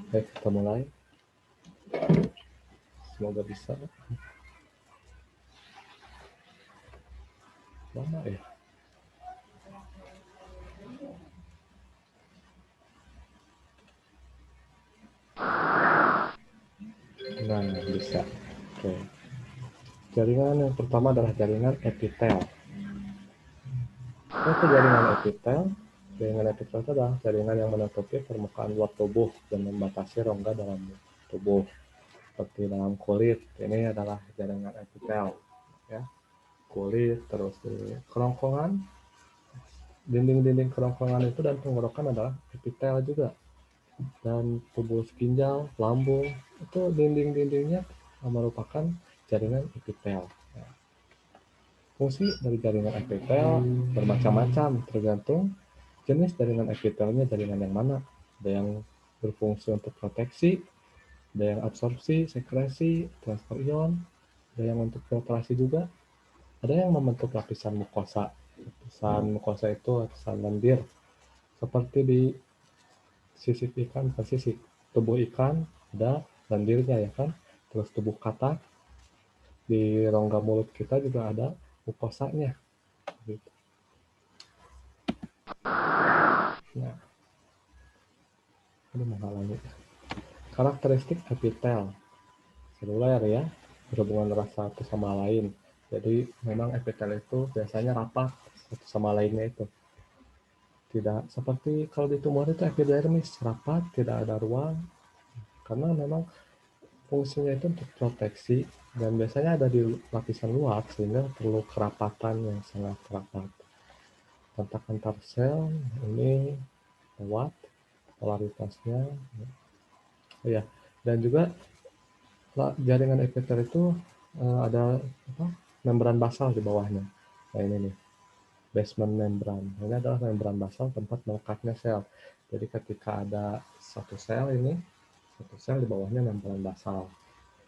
Baik, kita mulai. Semoga bisa. Lama ya? Nah, bisa. Oke. Jaringan yang pertama adalah jaringan epitel. Itu jaringan epitel. Jaringan epitel itu adalah jaringan yang menutupi permukaan luar tubuh dan membatasi rongga dalam tubuh. Seperti dalam kulit, ini adalah jaringan epitel. Ya. Kulit, terus di kerongkongan, dinding-dinding kerongkongan itu dan tenggorokan adalah epitel juga. Dan tubuh ginjal, lambung, itu dinding-dindingnya merupakan jaringan epitel. Fungsi dari jaringan epitel bermacam-macam, tergantung jenis jaringan epitelnya jaringan yang mana. Ada yang berfungsi untuk proteksi, ada yang absorpsi, sekresi, transfer ion, ada yang untuk filtrasi juga, ada yang membentuk lapisan mukosa. Lapisan mukosa itu lapisan lendir, seperti di sisik ikan, sisik tubuh ikan ada lendirnya ya kan. Terus tubuh katak di rongga mulut kita juga ada mukosanya. Gitu. Nah, ini menghalangi. Karakteristik epitel seluler ya, berhubungan erat satu sama lain. Jadi memang epitel itu biasanya rapat satu sama lainnya itu. Tidak seperti kalau di tumor itu epidermis, rapat, tidak ada ruang. Karena memang fungsinya itu untuk proteksi dan biasanya ada di lapisan luar sehingga perlu kerapatan yang sangat rapat. Kontak antar sel ini kuat polaritasnya. Oh ya, dan juga jaringan epitel itu ada membran basal di bawahnya. Nah ini nih, basement membran. Ini adalah membran basal tempat melekatnya sel. Jadi ketika ada satu sel ini, satu sel di bawahnya membran basal,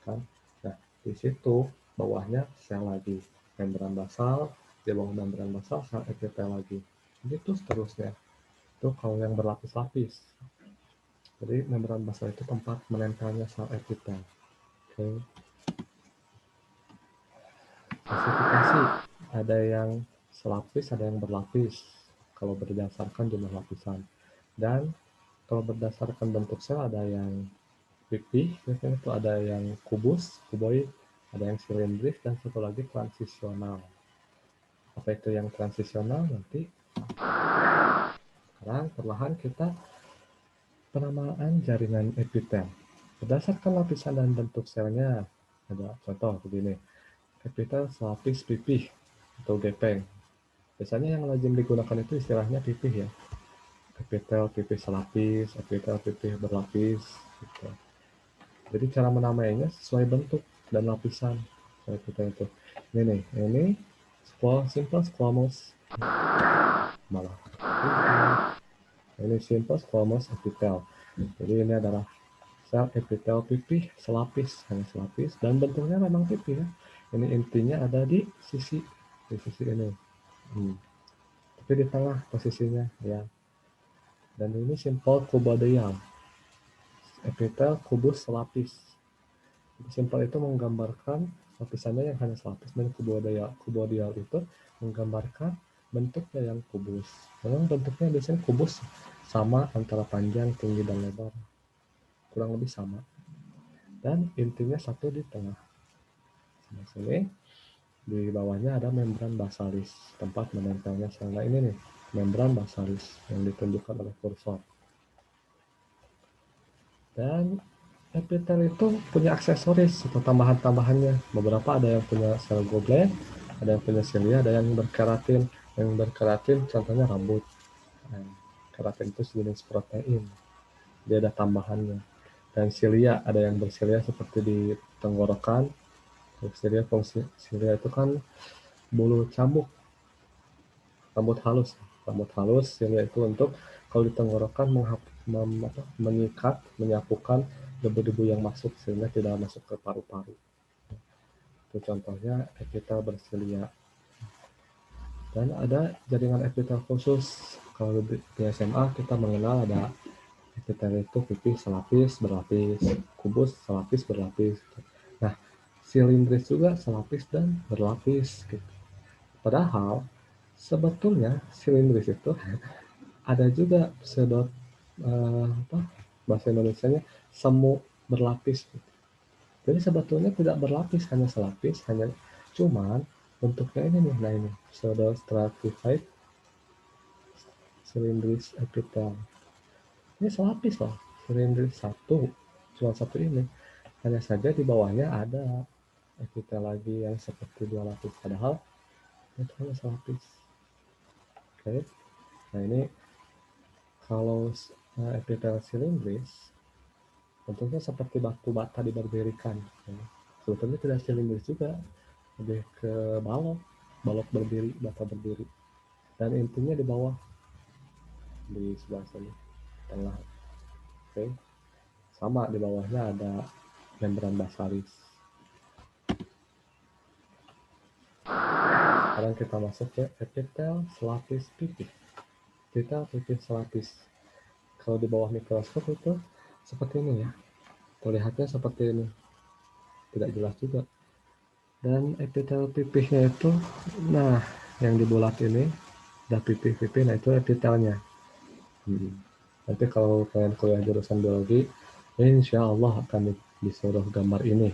kan? Nah di situ bawahnya sel lagi, membran basal, di bawah membran basal sel epitel lagi. Begitu seterusnya. Itu kalau yang berlapis-lapis. Jadi membran basal itu tempat menempelnya sel epitel. Oke. Klasifikasi ada yang selapis, ada yang berlapis. Kalau berdasarkan jumlah lapisan. Dan kalau berdasarkan bentuk sel ada yang pipih, biasanya itu ada yang kubus, kuboid, ada yang silindris, dan satu lagi transisional. Apa itu yang transisional? Nanti sekarang perlahan kita penamaan jaringan epitel. Berdasarkan lapisan dan bentuk selnya, ada contoh begini. Epitel selapis pipih atau gepeng. Biasanya yang lazim digunakan itu istilahnya pipih ya. Epitel pipih selapis, epitel pipih berlapis. Gitu. Jadi cara menamainya sesuai bentuk dan lapisan. Epitel itu. Ini nih, ini simple squamous. Malah. Ini simple squamous epitel. Jadi ini adalah sel epitel pipih selapis, hanya selapis dan bentuknya memang pipih ya. Ini intinya ada di sisi ini. Tapi di tengah posisinya ya. Dan ini simple cuboidal, epitel kubus selapis. Jadi simple itu menggambarkan lapisannya yang hanya selapis dan cuboidal itu menggambarkan bentuknya yang kubus. Memang bentuknya biasanya kubus sama antara panjang, tinggi dan lebar. Kurang lebih sama. Dan intinya satu di tengah. Sama sini di bawahnya ada membran basalis, tempat menempelnya sel. Nah ini nih, membran basalis yang ditunjukkan oleh kursor. Dan epitel itu punya aksesoris atau tambahan-tambahannya. Beberapa ada yang punya sel goblet, ada yang punya silia, ada yang berkeratin. Yang berkeratin contohnya rambut. Nah, keratin itu sejenis protein. Dia ada tambahannya. Dan silia, ada yang bersilia seperti di tenggorokan. Silia, fungsi silia itu kan bulu cambuk, rambut halus. Rambut halus, silia itu untuk kalau di tenggorokan menyikat, menyapukan debu-debu yang masuk sehingga tidak masuk ke paru-paru. Itu contohnya epitel bersilia. Dan ada jaringan epitel khusus. Kalau di SMA kita mengenal ada epitel itu pipih selapis berlapis, kubus selapis berlapis. Nah, silindris juga selapis dan berlapis gitu. Padahal sebetulnya silindris itu ada juga pseudo apa bahasa Indonesianya semu berlapis gitu. Jadi sebetulnya tidak berlapis, hanya selapis, hanya cuman bentuknya ini nih, nah ini pseudo stratified cylindris epitel. Ini selapis loh, cylindris satu, cuma satu ini. Hanya saja di bawahnya ada epitel lagi yang seperti dua lapis, padahal itu hanya selapis. Oke, nah ini kalau epitel silindris bentuknya seperti batu bata diberdirikan. Ya. Sebetulnya tidak silindris juga, lebih ke balok, balok berdiri, bata berdiri. Dan intinya di bawah, di sebelah sini, tengah. Oke, sama di bawahnya ada membran basalis. Sekarang kita masuk ke epitel selapis pipih. Epitel pipih selapis. Kalau di bawah mikroskop itu seperti ini ya. Terlihatnya seperti ini. Tidak jelas juga. Dan epitel pipihnya itu, nah yang di bulat ini, ada pipih-pipih, nah itu epitelnya. Nanti kalau kalian kuliah jurusan biologi, insya Allah akan disuruh gambar ini.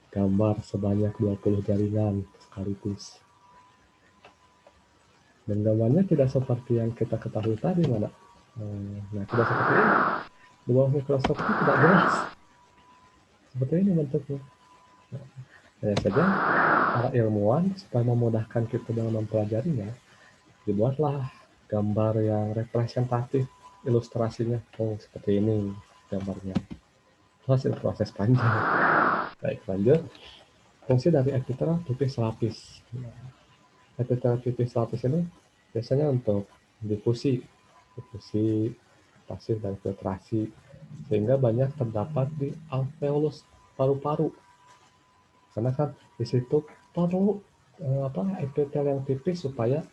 Gambar sebanyak 20 jaringan sekaligus. Dan gambarnya tidak seperti yang kita ketahui tadi, mana? Nah, tidak seperti ini. Di bawah mikroskop itu tidak jelas. Seperti ini bentuknya. Hanya saja, para ilmuwan, supaya memudahkan kita dalam mempelajarinya, dibuatlah gambar yang representatif, ilustrasinya. Oh, seperti ini gambarnya. Hasil proses panjang. Baik, lanjut. Fungsi dari epitel pipih selapis. Epitel pipih selapis ini biasanya untuk difusi, pasif dan filtrasi, sehingga banyak terdapat di alveolus paru-paru. Karena kan di situ perlu epitel yang tipis supaya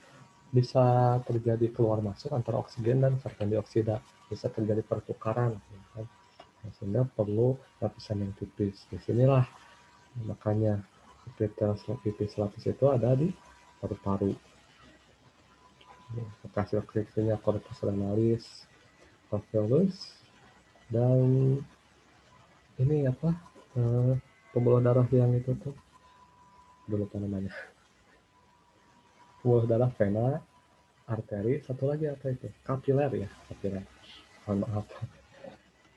bisa terjadi keluar masuk antara oksigen dan karbon dioksida, bisa terjadi pertukaran, kan? Sehingga perlu lapisan yang tipis. Disinilah makanya epitel pipih selapis itu ada di paru-paru. Hasil kritiknya corpus renalis, alveolus, dan ini apa pembuluh darah yang itu tuh, dulu lupa namanya. Pembuluh darah vena, arteri, satu lagi apa itu? Kapiler ya, kapiler. Mohon maaf.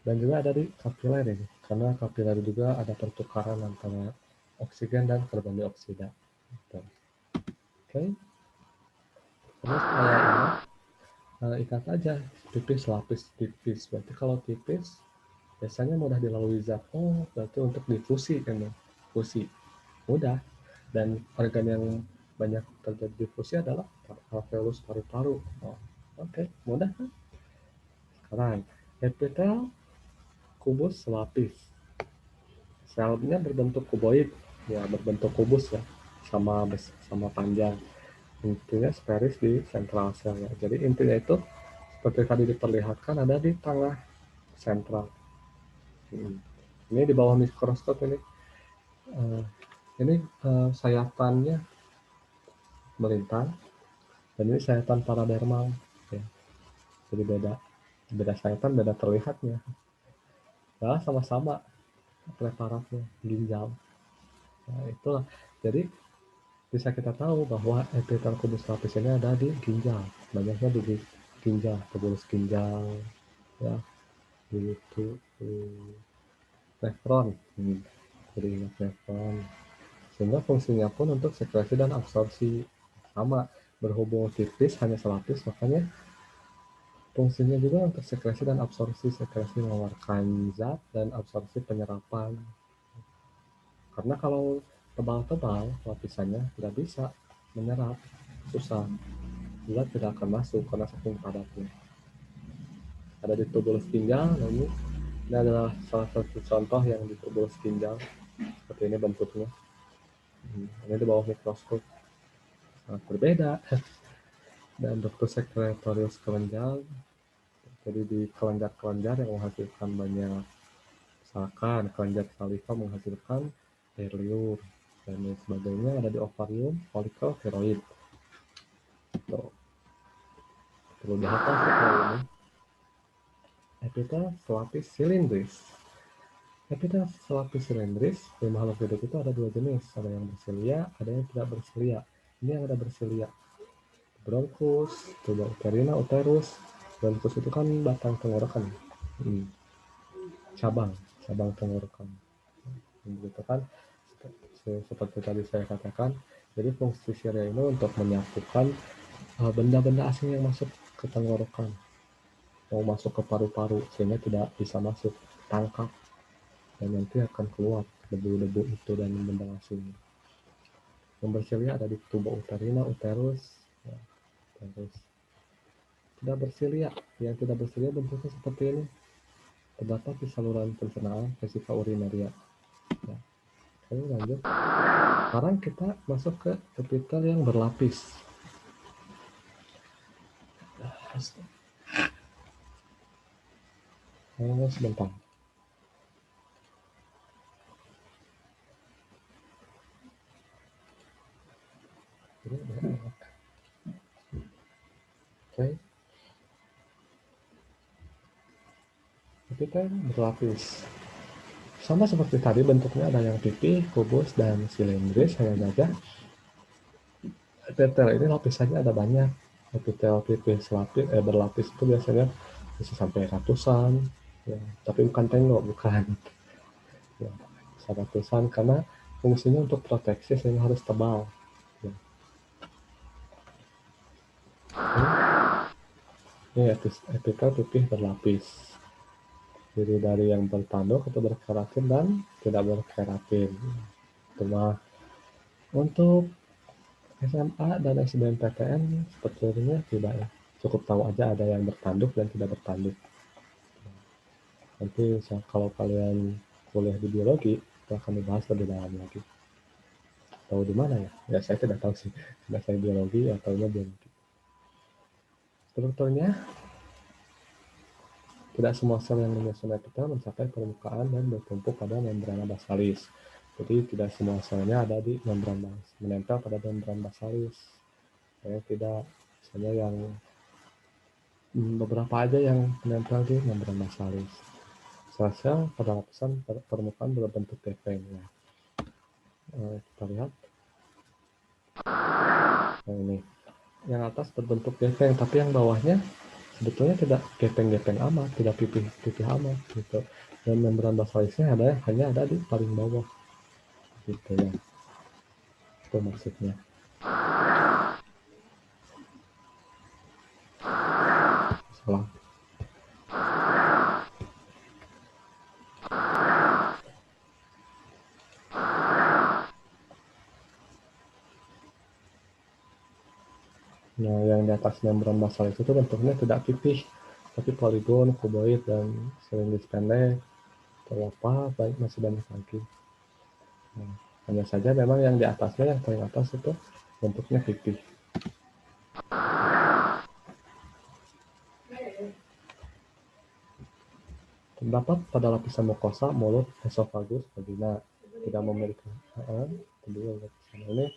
Dan juga ada di kapiler ini, karena kapiler juga ada pertukaran antara oksigen dan karbon dioksida. Oke. Terus kayak ini, ikat aja tipis, lapis tipis. Berarti kalau tipis biasanya mudah dilalui zat. Oh, berarti untuk difusi kan ya? Fusi. Mudah. Dan organ yang banyak terjadi difusi adalah alveolus paru-paru. Oh, oke, mudah kan? Sekarang, epitel kubus selapis. Selnya berbentuk kuboid, ya berbentuk kubus ya, sama panjang. Intinya sferis di sentral sel ya. Jadi intinya itu seperti tadi diperlihatkan ada di tengah sentral. Ini di bawah mikroskop ini. Ini sayatannya melintang, dan ini sayatan paradermal. Ya. Jadi beda sayatan, beda terlihatnya. Nah, sama-sama preparatnya ginjal. Nah, itulah. Jadi bisa kita tahu bahwa epitel kubus lapis ini ada di ginjal, banyaknya di ginjal, pembuluh ginjal, ya, itu nefron, jadi ingat nefron. Sehingga fungsinya pun untuk sekresi dan absorpsi sama, berhubung tipis hanya selapis, makanya fungsinya juga untuk sekresi dan absorpsi, sekresi mengeluarkan zat dan absorpsi penyerapan. Karena kalau tebal-tebal lapisannya tidak bisa menyerap, susah, zat tidak akan masuk karena saking padatnya. Ada di tubulus ginjal, lalu ini adalah salah satu contoh yang di tubulus ginjal, seperti ini bentuknya. Ini di bawah mikroskop sangat berbeda. Dan dokter sekretorius kelenjar Jadi di kelenjar-kelenjar yang menghasilkan banyak, misalkan kelenjar saliva menghasilkan air liur dan lain sebagainya, ada di ovarium, folikel, tiroid. Tuh, perlu dihafal sih kalau ini. Epitel selapis silindris. Epitel selapis silindris di makhluk hidup itu ada dua jenis, ada yang bersilia, ada yang tidak bersilia. Ini yang ada bersilia. Bronkus, tuba uterina, uterus. Bronkus itu kan batang tenggorokan. Cabang tenggorokan. Begitu kan, seperti tadi saya katakan. Jadi fungsi silia ini untuk menyatukan benda-benda asing yang masuk ke tenggorokan, mau masuk ke paru-paru sehingga tidak bisa masuk, tangkap, dan nanti akan keluar debu-debu itu dan benda asing. Yang bersilia ada di tuba uterina, uterus, ya, uterus. Tidak bersilia, yang tidak bersilia bentuknya seperti ini, terdapat di saluran pencernaan, vesika urinaria. Ya. Oke, lanjut. Sekarang kita masuk ke epitel yang berlapis. Sebentar. Oke. Epitel berlapis. Sama seperti tadi, bentuknya ada yang pipih, kubus, dan silindris, hanya saja epitel ini lapisannya ada banyak. Epitel pipih berlapis itu biasanya bisa sampai ratusan, ya, tapi bukan tengok, bukan. Ya, bisa ratusan karena fungsinya untuk proteksi sehingga harus tebal. Ya. Ini epitel pipih berlapis. Jadi dari yang bertanduk atau berkeratin dan tidak berkeratin. Cuma untuk SMA dan SBMPTN sebetulnya tidak ya. Cukup tahu aja ada yang bertanduk dan tidak bertanduk. Nanti kalau kalian kuliah di biologi, itu akan dibahas lebih dalam lagi. Tahu di mana ya? Ya saya tidak tahu sih. Karena saya biologi atau biologi. Strukturnya, tidak semua sel yang menyusun epitel mencapai permukaan dan bertumpu pada membrana basalis. Jadi tidak semua selnya ada di membran menempel pada membran basalis. Saya tidak, misalnya yang beberapa aja yang menempel di membran basalis. Sel-sel pada lapisan permukaan berbentuk gepeng. Ya. Kita lihat. Nah, ini. Yang atas berbentuk gepeng, tapi yang bawahnya sebetulnya tidak gepeng-gepeng amat, tidak pipih-pipih amat gitu. Dan membran basalisnya hanya ada di paling bawah. Gitu ya. Itu maksudnya. Salah. Nah, yang di atas membran basalis itu bentuknya tidak pipih, tapi poligon, kuboid, dan silindris pendek, atau apa, masih banyak lagi. Nah, hanya saja memang yang di atasnya, yang paling atas itu bentuknya pipih. Terdapat pada lapisan mukosa, mulut, esofagus, vagina. Tidak memiliki kedua lapisan ini.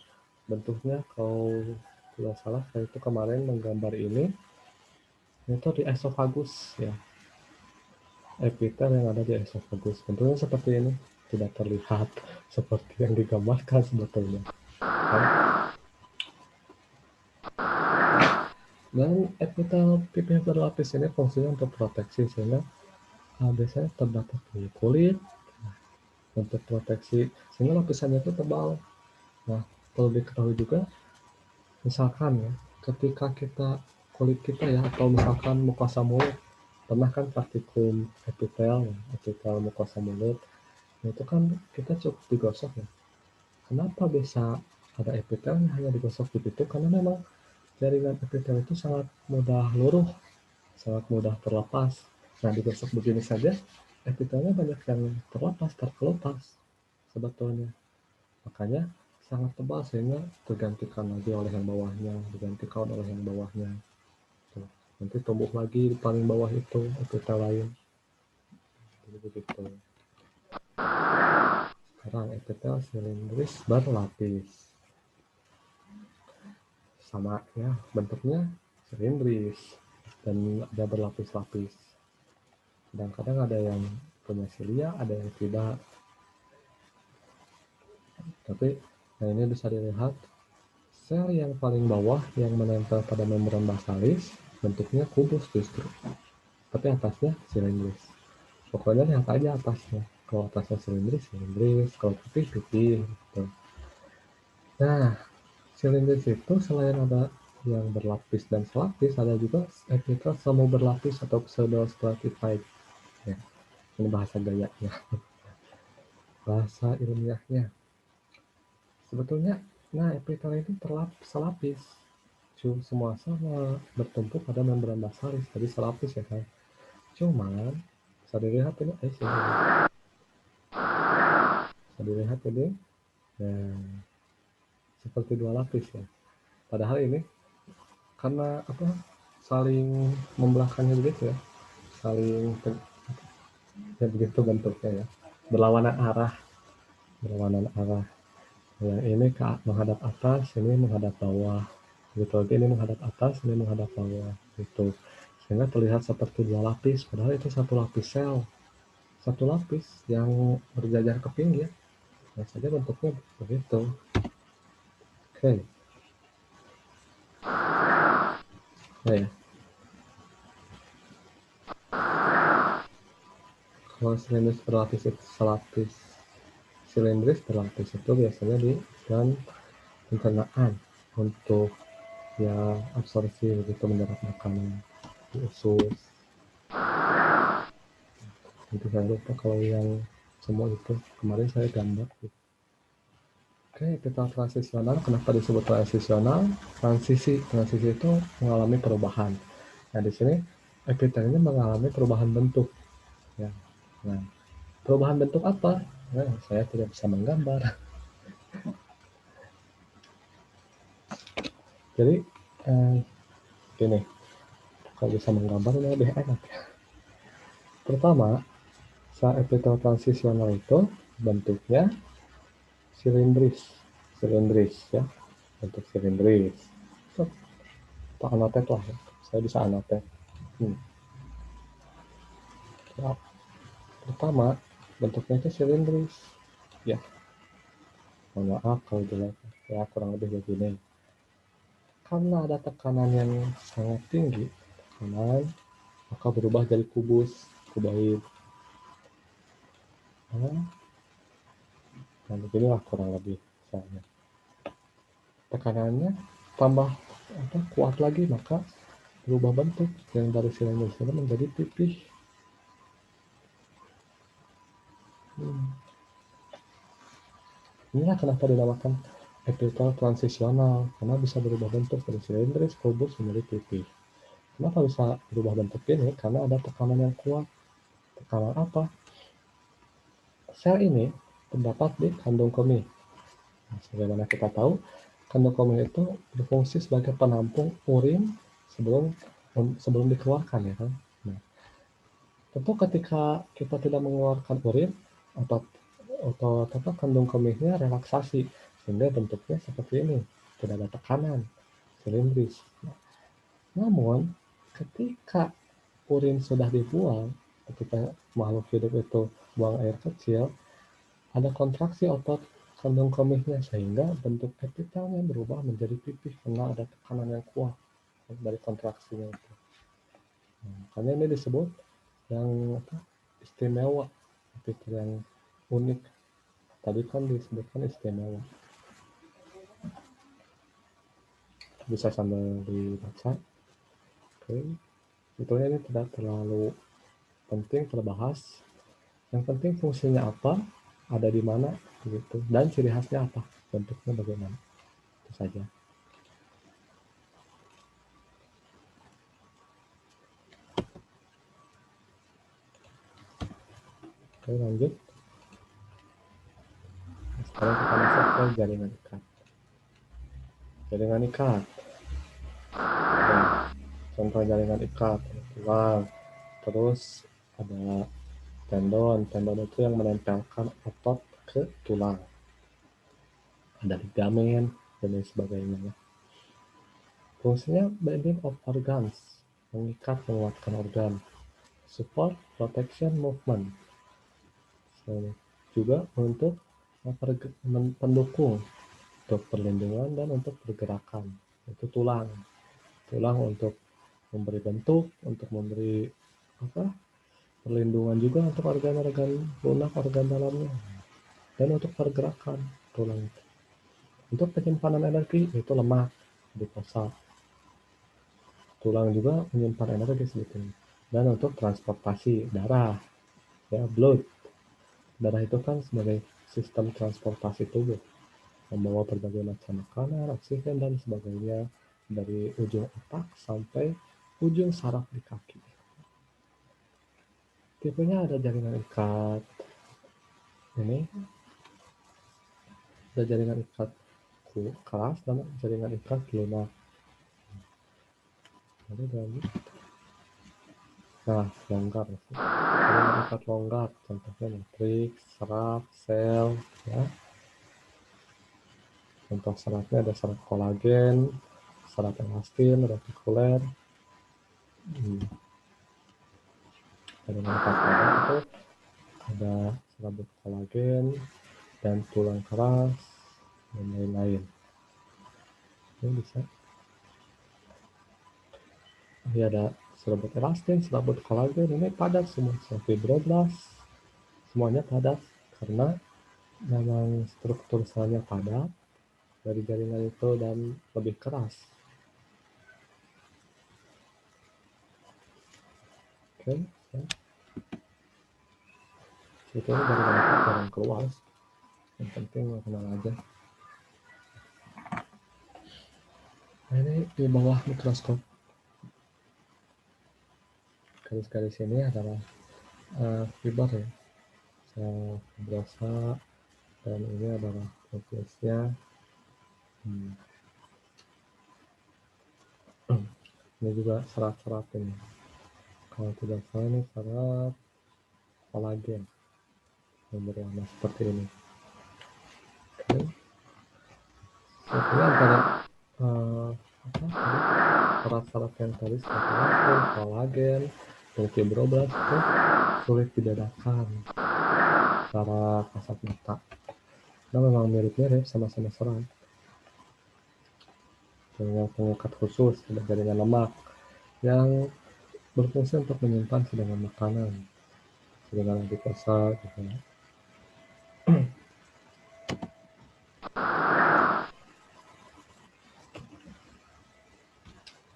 Bentuknya kalau tidak salah, saya itu kemarin menggambar ini itu di esofagus ya. Epitel yang ada di esofagus bentuknya seperti ini, tidak terlihat seperti yang digambarkan sebetulnya kan? Dan epitel pipih berlapis ini fungsinya untuk proteksi sehingga biasanya terdapat di kulit untuk proteksi sehingga lapisannya itu tebal. Nah, perlu diketahui juga, misalkan ya, ketika kulit kita ya, atau misalkan mukosa mulut, pernah kan praktikum epitel ya, epitel mukosa mulut, nah, itu kan kita cukup digosok ya. Kenapa bisa ada epitelnya hanya digosok begitu? Karena memang jaringan epitel itu sangat mudah luruh, sangat mudah terlepas. Nah, digosok begini saja, epitelnya banyak yang terkelupas sebetulnya. Makanya sangat tebal sehingga tergantikan lagi oleh yang bawahnya, digantikan oleh yang bawahnya. Tuh. nanti tumbuh lagi di paling bawah itu epitel lain. Jadi begitu. Sekarang epitel silindris berlapis. Sama ya, bentuknya silindris dan ada berlapis-lapis. Kadang-kadang ada yang punya silia, ada yang tidak. Tapi nah ini bisa dilihat sel yang paling bawah yang menempel pada membran basalis bentuknya kubus justru, tapi atasnya silindris. Pokoknya lihat aja atasnya. Kalau atasnya silindris, silindris. Kalau pipih, pipih. Gitu. Nah, silindris itu selain ada yang berlapis dan selapis, ada juga epitel semu berlapis atau pseudostratified. Ya, ini bahasa gayanya, bahasa ilmiahnya. Sebetulnya, nah epitel itu selapis. Semua sel bertumpu pada membran basalis, jadi selapis ya kan. Cuman, bisa dilihat ini, bisa dilihat ini, nah, seperti dua lapis ya. Padahal ini karena apa saling membelakangnya begitu ya, saling ya begitu bentuknya ya, berlawanan arah, berlawanan arah. Yang ini menghadap atas, ini menghadap bawah. Gitu lagi ini menghadap atas, ini menghadap bawah. Gitu. Sehingga terlihat seperti dua lapis, padahal itu satu lapis sel. Satu lapis yang berjajar ke pinggir. Nah, saja bentuknya begitu. Oke. Nah, ya. Kalau silindris berlapis itu selapis. Silindris berlapis itu biasanya di dan pencernaan untuk ya absorpsi begitu menyerap makanan di usus. Nanti saya lupa kalau yang semua itu kemarin saya gambar. Oke, kita transisional. Kenapa disebut transisional? Transisi itu mengalami perubahan. Nah, di sini epitel ini mengalami perubahan bentuk. Ya. Nah, perubahan bentuk apa? Nah, saya tidak bisa menggambar. Jadi, gini, kalau bisa menggambar ini lebih enak. Pertama, saat epitel transisional itu bentuknya silindris ya, bentuk silindris. So, Pak anotet lah, ya. Saya bisa anotet. Ya, pertama, bentuknya itu silindris. Ya, mohon maaf kalau jelek. Ya, kurang lebih begini. Karena ada tekanan yang sangat tinggi, maka berubah jadi kubus, kuboid. Nah, beginilah kurang lebih misalnya. Tekanannya tambah kuat lagi, maka berubah bentuk yang dari silindris itu menjadi pipih. Inilah kenapa dinamakan epitel transisional, karena bisa berubah bentuk dari silindris, kubus menjadi pipih. Kenapa bisa berubah bentuk ini? Karena ada tekanan yang kuat. Tekanan apa? Sel ini terdapat di kandung kemih. Nah, sebagaimana kita tahu, kandung kemih itu berfungsi sebagai penampung urin sebelum dikeluarkan ya kan. Nah, tentu ketika kita tidak mengeluarkan urin atau kandung kemihnya relaksasi sehingga bentuknya seperti ini, tidak ada tekanan, silindris. Nah, namun ketika urin sudah dibuang, ketika makhluk hidup itu buang air kecil, ada kontraksi otot kandung kemihnya sehingga bentuk epitelnya berubah menjadi pipih karena ada tekanan yang kuat dari kontraksinya itu. Nah, makanya ini disebut yang istimewa, epitel yang unik. Tadi kan disebutkan istimewa. Bisa sambil dibaca. Oke, sebetulnya ini tidak terlalu penting terbahas. Yang penting fungsinya apa, ada di mana, gitu, dan ciri khasnya apa, bentuknya bagaimana. Itu saja. Oke, lanjut. Sekarang kita masuk ke jaringan ikat. Jaringan ikat. Oke. contoh jaringan ikat, tulang. Terus ada tendon itu yang menempelkan otot ke tulang. Ada ligamen dan lain sebagainya. Fungsinya binding of organs, mengikat menguatkan organ. Support protection movement. Juga untuk pendukung untuk perlindungan dan untuk pergerakan. Itu tulang untuk memberi bentuk, untuk memberi perlindungan juga untuk organ-organ lunak, organ dalamnya, dan untuk pergerakan tulang. Untuk penyimpanan energi itu lemak di pusat. Tulang juga menyimpan energi sebetulnya. Dan untuk transportasi darah, ya blood. Darah itu kan sebagai sistem transportasi tubuh, membawa berbagai macam makanan, oksigen dan sebagainya dari ujung otak sampai ujung saraf di kaki. Tipenya ada jaringan ikat ini, ada jaringan ikat keras dan jaringan ikat lunak. Nah, longgar. Jaringan ikat longgar, contohnya matriks, serat, sel, ya. Contoh seratnya ada serat kolagen, serat elastin, retikuler. Jaringan ikat padat itu ada serabut kolagen dan tulang keras dan lain-lain. Ini bisa. Ini ada serabut elastin, serabut kolagen, ini padat semua. Fibroblast, semuanya padat karena memang struktur selnya padat dari jaringan itu dan lebih keras. Oke, ya. Sebetulnya jaringan itu jarang keluar. Yang penting kenal aja. Nah, ini di bawah mikroskop. Garis-garis ini adalah fiber ya. Sel fibrosa dan ini adalah nukleusnya. Ini juga serat-serat ini. Kalau tidak salah ini serat kolagen yang berwarna seperti ini. Oke. Sebetulnya antara serat-serat yang tadi seperti elastin, kolagen, dan fibroblast itu sulit dibedakan secara kasat mata. Nah, memang mirip-mirip, sama-sama serat. Jaringan pengikat khusus, ada jaringan lemak yang berfungsi untuk menyimpan cadangan makanan, cadangan adipasa gitu.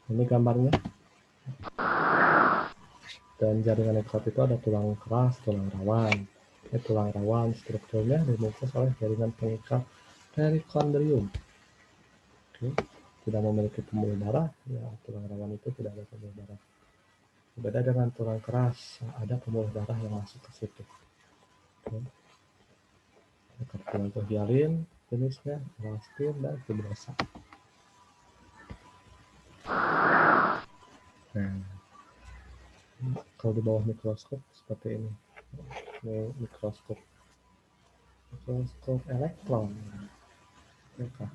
Ini gambarnya. Dan jaringan ikat itu ada tulang keras, tulang rawan. Ini tulang rawan, strukturnya dibungkus oleh jaringan pengikat perikondrium. Oke. Tidak memiliki pembuluh darah, ya tulang rawan itu tidak ada pembuluh darah. Berbeda dengan tulang keras, ada pembuluh darah yang masuk ke situ. Oke. Kartilagohialin jenisnya, elastin dan fibrosa. Nah, kalau di bawah mikroskop seperti ini. Ini mikroskop elektron. Oke.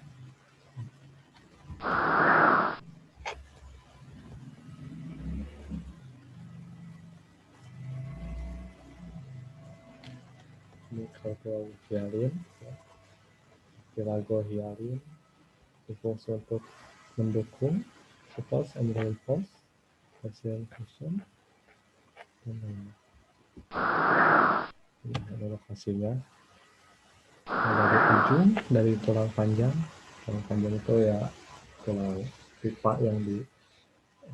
Kartilagohialin berfungsi untuk mendukung, support and reinforce fascial fusion. Ini ada lokasinya. Ada di ujung dari tulang panjang. Tulang panjang itu ya tulang pipa yang di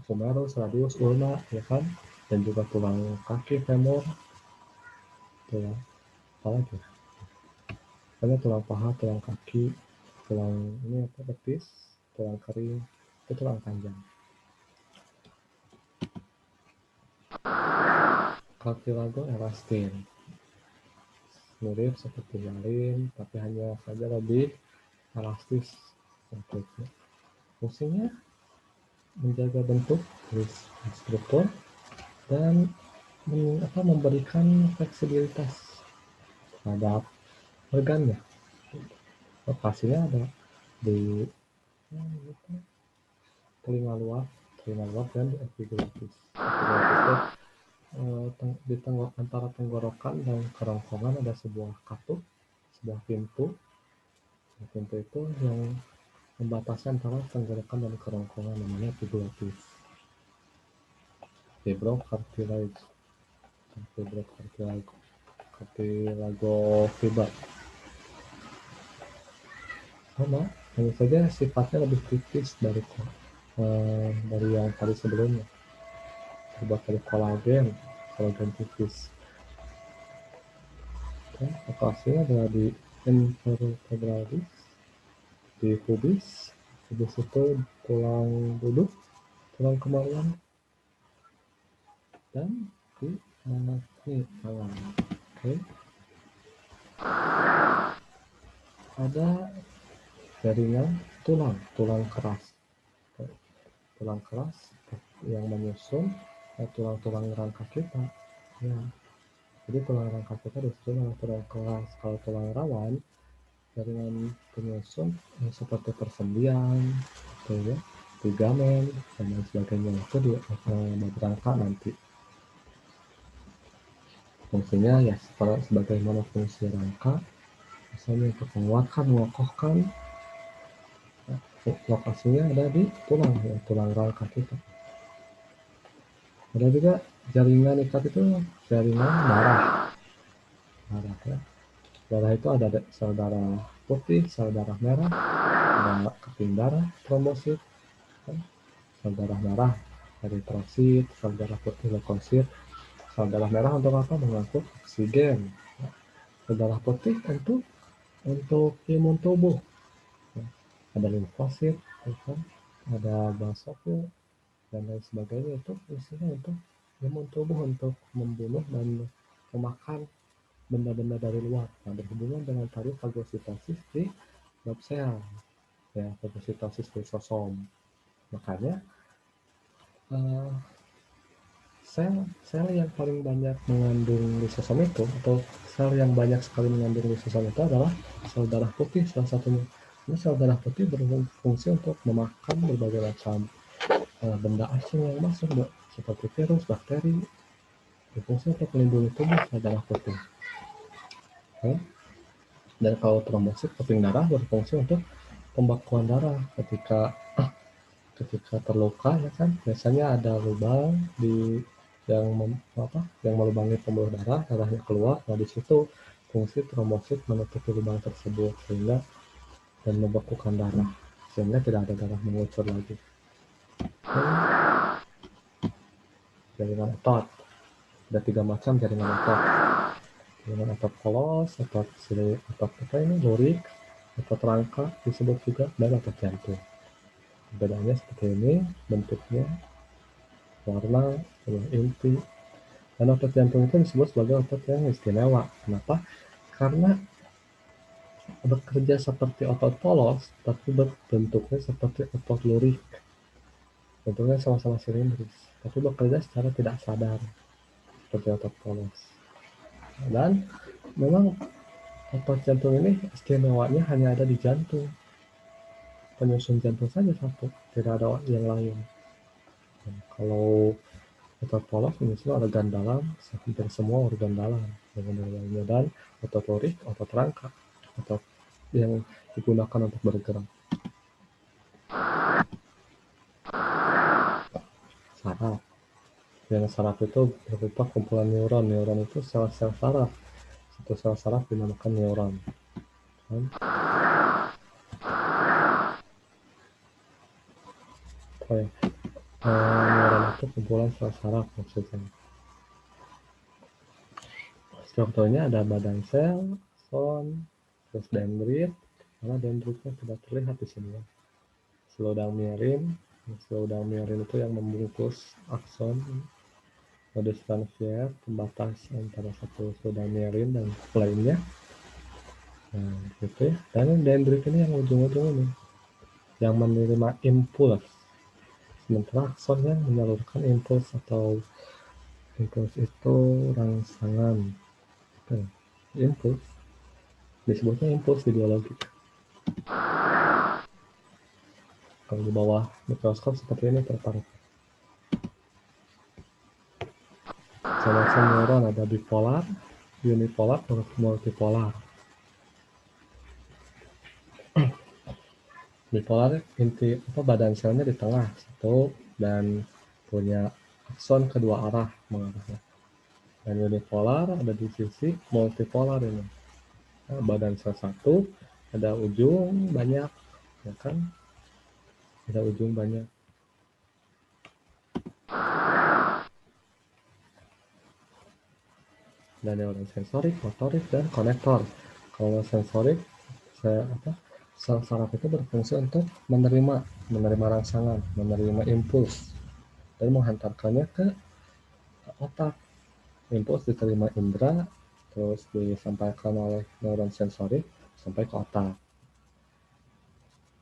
humerus, radius, ulna, ya kan? Dan juga tulang kaki, femur, tulang apa lagi? Ada tulang paha, tulang kaki, tulang ini apa? Betis, tulang kering, itu tulang panjang. Cartilago elastin, mirip seperti hialin, tapi hanya saja lebih elastis. Fungsinya menjaga bentuk struktur dan memberikan fleksibilitas terhadap organnya. Lokasinya ada di telinga luar dan di epiglottis. Di antara tenggorokan dan kerongkongan ada sebuah katup, sebuah pintu. Pintu itu yang membatasi antara tenggorokan dan kerongkongan, namanya epiglottis. Fibrocartilage, cartilagofiber. Sama, hanya saja sifatnya lebih tipis dari yang tadi sebelumnya. Terbuat dari kolagen tipis. Lokasinya adalah di intervertebralis, di pubis itu tulang duduk, tulang kemaluan, dan di tangan. Oke. Ada jaringan tulang keras yang menyusun tulang rangka kita. Ya. Jadi tulang rangka kita disusun oleh tulang keras. Kalau tulang rawan, jaringan penyusun seperti persendian, ligamen, dan lain sebagainya itu di rangka nanti. Fungsinya ya sebagaimana fungsi rangka, misalnya untuk menguatkan, mengokohkan. Lokasinya ada di tulang rangka kita. Ada juga jaringan ikat itu jaringan darah ya. Darah itu ada sel darah putih, sel darah merah, ada keping darah, trombosit, sel darah eritrosit, sel darah putih leukosit, sel darah merah untuk apa? Mengangkut oksigen. Sel darah putih untuk imun tubuh. Ada limfosit, ada basofil, dan lain sebagainya. Itu fungsinya untuk imun tubuh, untuk membunuh dan memakan benda-benda dari luar. Nah, berhubungan dengan tadi fagositosis di bab sel, ya, fagositosis lisosom. Makanya sel yang paling banyak mengandung lisosom itu, atau sel yang banyak sekali mengandung lisosom itu adalah sel darah putih salah satunya. Ini sel darah putih berfungsi untuk memakan berbagai macam benda asing yang masuk, seperti virus, bakteri. Berfungsi untuk melindungi tubuh sel darah putih. Dan kalau trombosit, keping darah, berfungsi untuk pembekuan darah ketika terluka, ya kan, biasanya ada lubang yang melubangi pembuluh darah, darahnya keluar. Nah, di situ fungsi trombosit menutupi lubang tersebut dan membekukan darah sehingga tidak ada darah mengucur lagi. Jaringan otot, ada 3 macam jaringan otot. Jaringan otot polos, otot lurik, otot rangka disebut juga, dan otot jantung. Bedanya seperti ini, bentuknya, warna, inti. Dan otot jantung itu disebut sebagai otot yang istimewa. Kenapa? Karena bekerja seperti otot polos, tapi bentuknya seperti otot lurik. Bentuknya sama-sama silindris, tapi bekerja secara tidak sadar seperti otot polos. Dan memang otot jantung ini istimewanya hanya ada di jantung. Penyusun jantung saja satu, tidak ada yang lain. Dan kalau otot polos menyusun organ dalam, hampir semua organ dalam, dan otot lurik, otot rangka, otot yang digunakan untuk bergerak. Saraf. Yang saraf itu berupa kumpulan neuron. Neuron itu sel-sel saraf. Satu sel saraf dinamakan neuron. Neuron itu kumpulan sel saraf maksudnya. Strukturnya ada badan sel, axon, terus dendrit. Karena dendritnya tidak terlihat di sini. Seludang mirin itu yang membungkus akson. Modus Ranvier, pembatas antara satu seludang mirin dan lainnya. Nah, gitu ya. Dan dendrit ini yang ujung-ujung ini, yang menerima impuls Sementara akson yang menyalurkan impuls atau impuls itu rangsangan. Impuls disebutnya impuls di biologi. Kalau di bawah mikroskop seperti ini tertarik. Macam neuron ada bipolar, unipolar, multipolar. Bipolar inti badan selnya di tengah satu dan punya akson kedua arah mengarahnya. Dan unipolar ada di sisi multipolar ini. Nah, badan sel satu ada ujung banyak, ya kan? Ada ujung banyak. Dan neuron sensorik, motorik, dan konektor. Kalau sensorik, sel saraf itu berfungsi untuk menerima rangsangan, menerima impuls, dan menghantarkannya ke otak. Impuls diterima indera, terus disampaikan oleh neuron sensorik sampai ke otak.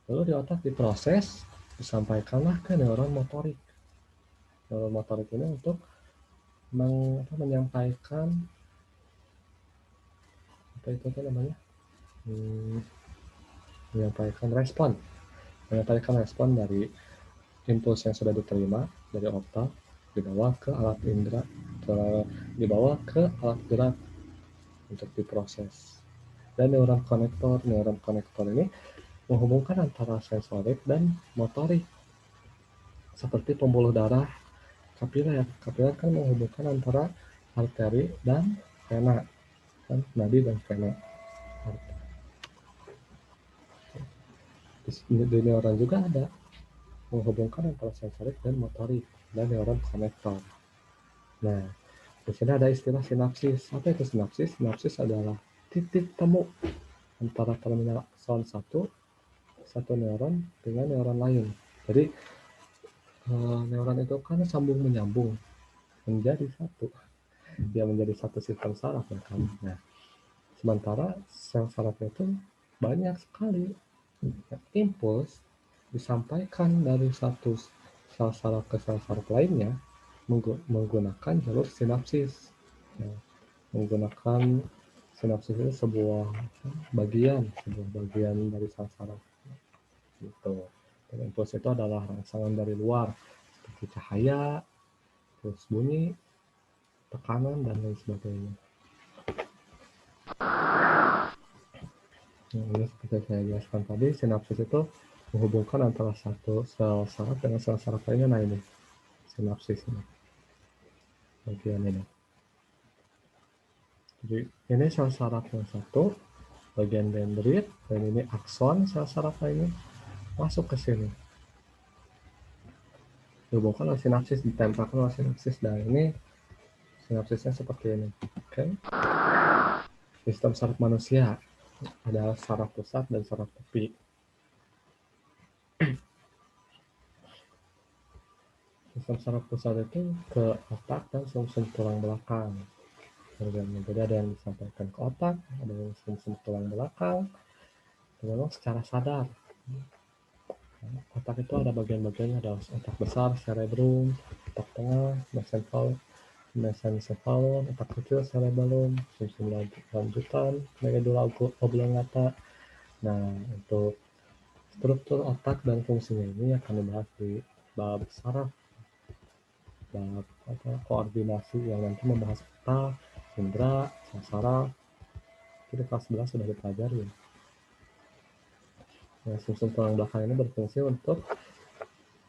Lalu di otak diproses, disampaikanlah ke neuron motorik. Neuron motorik ini untuk menyampaikan menyampaikan respon dari impuls yang sudah diterima dari otak dibawa ke alat indera, dibawa ke alat gerak untuk diproses. Dan neuron konektor ini menghubungkan antara sensorik dan motorik. Seperti pembuluh darah kapiler. Kapiler kan menghubungkan antara arteri dan vena, kan nadi dan vena. Di neuron juga ada menghubungkan antara sensorik dan motorik dan neuron konektor. Nah, di sini ada istilah sinapsis. Apa itu sinapsis? Sinapsis adalah titik temu antara terminal akson satu neuron dengan neuron lain. Jadi neuron itu kan sambung menyambung menjadi satu. Dia menjadi satu sistem saraf ya kan. Nah, sementara sel saraf itu banyak sekali. Impuls disampaikan dari satu sel saraf ke sel saraf lainnya menggunakan jalur sinapsis. Nah, menggunakan sinapsis itu sebuah bagian dari sel saraf. Gitu. Dan impuls itu adalah rangsangan dari luar seperti cahaya, terus bunyi, tekanan, dan lain sebagainya. Nah, ini seperti saya jelaskan tadi, sinapsis itu menghubungkan antara satu sel saraf dengan sel saraf lainnya. Nah, ini sinapsis ini bagian ini. Jadi ini sel saraf yang satu, bagian dendrit, dan ini akson sel saraf lainnya masuk ke sini. Dihubungkan oleh sinapsis, ditempelkan oleh sinapsis, dan ini sinapsisnya seperti ini. Oke. Sistem saraf manusia ada saraf pusat dan saraf tepi. Sistem saraf pusat itu ke otak dan sumsum tulang belakang. Jadi ada yang disampaikan ke otak, ada yang sumsum tulang belakang, memang secara sadar. Otak itu ada bagian-bagiannya, ada otak besar, cerebrum, otak tengah, mesencephalon, otak kecil, cerebellum, sumsum lanjutan, medulla oblongata. Nah, untuk struktur otak dan fungsinya ini akan dibahas di bab saraf, bab koordinasi yang nanti membahas otak, indera, saraf. Jadi kelas 11 sudah dipelajari. Nah, sumsum tulang belakang ini berfungsi untuk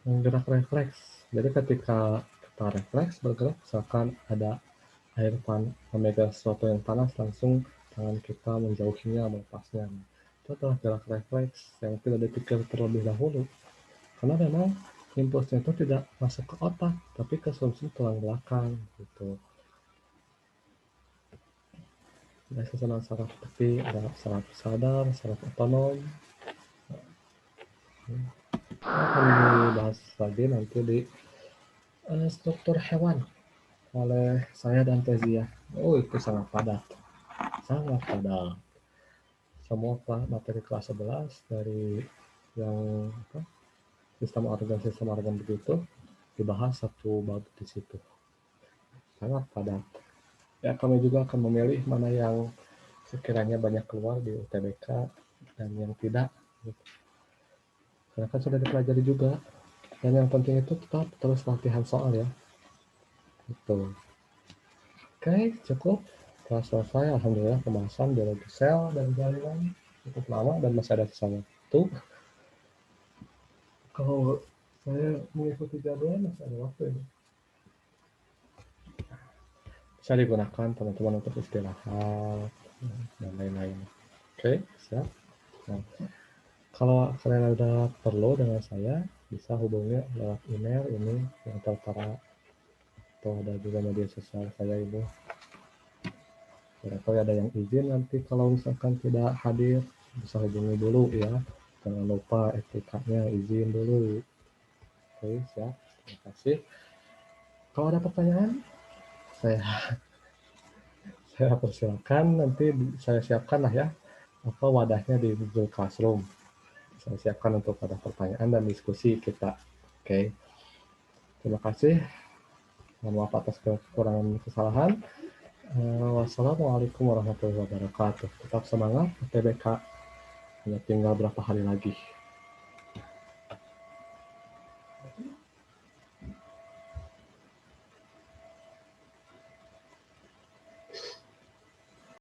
menggerak refleks. Jadi ketika kita refleks bergerak, misalkan ada air memegang sesuatu yang panas, langsung tangan kita menjauhinya, melepasnya. Itu adalah gerak refleks yang tidak dipikir terlebih dahulu. Karena memang impulsnya itu tidak masuk ke otak, tapi ke sumsum tulang belakang gitu. Ada susunan saraf tepi, ada saraf sadar, saraf otonom. Akan dibahas lagi nanti di struktur hewan oleh saya dan Tezia. Oh, itu sangat padat. Semua materi kelas 11 dari yang sistem organ begitu, dibahas satu bab di situ. Sangat padat. Ya, kami juga akan memilih mana yang sekiranya banyak keluar di UTBK dan yang tidak. Karena kan sudah dipelajari juga. Dan yang penting itu tetap terus latihan soal ya. Itu. Oke, cukup. Telah selesai, alhamdulillah pembahasan biologi sel dan jaringan cukup lama dan masih ada sisa waktu. Kalau saya mengikuti jadwal masih ada waktu ini. Bisa digunakan teman-teman untuk istirahat dan lain-lain. Oke, siap. Nah, kalau kalian ada perlu dengan saya, bisa hubungi lewat email ini yang tertera atau ada juga media sosial saya ini. Kalau ada yang izin nanti kalau misalkan tidak hadir bisa hubungi dulu ya. Jangan lupa etikanya izin dulu. Oke, siap. Terima kasih. Kalau ada pertanyaan, saya saya persilakan nanti saya siapkan lah ya apa wadahnya di Google Classroom. Saya siapkan untuk ada pertanyaan dan diskusi kita. Oke. Terima kasih. Mohon maaf atas kekurangan kesalahan. Wassalamualaikum warahmatullahi wabarakatuh. Tetap semangat UTBK. Hanya tinggal berapa hari lagi.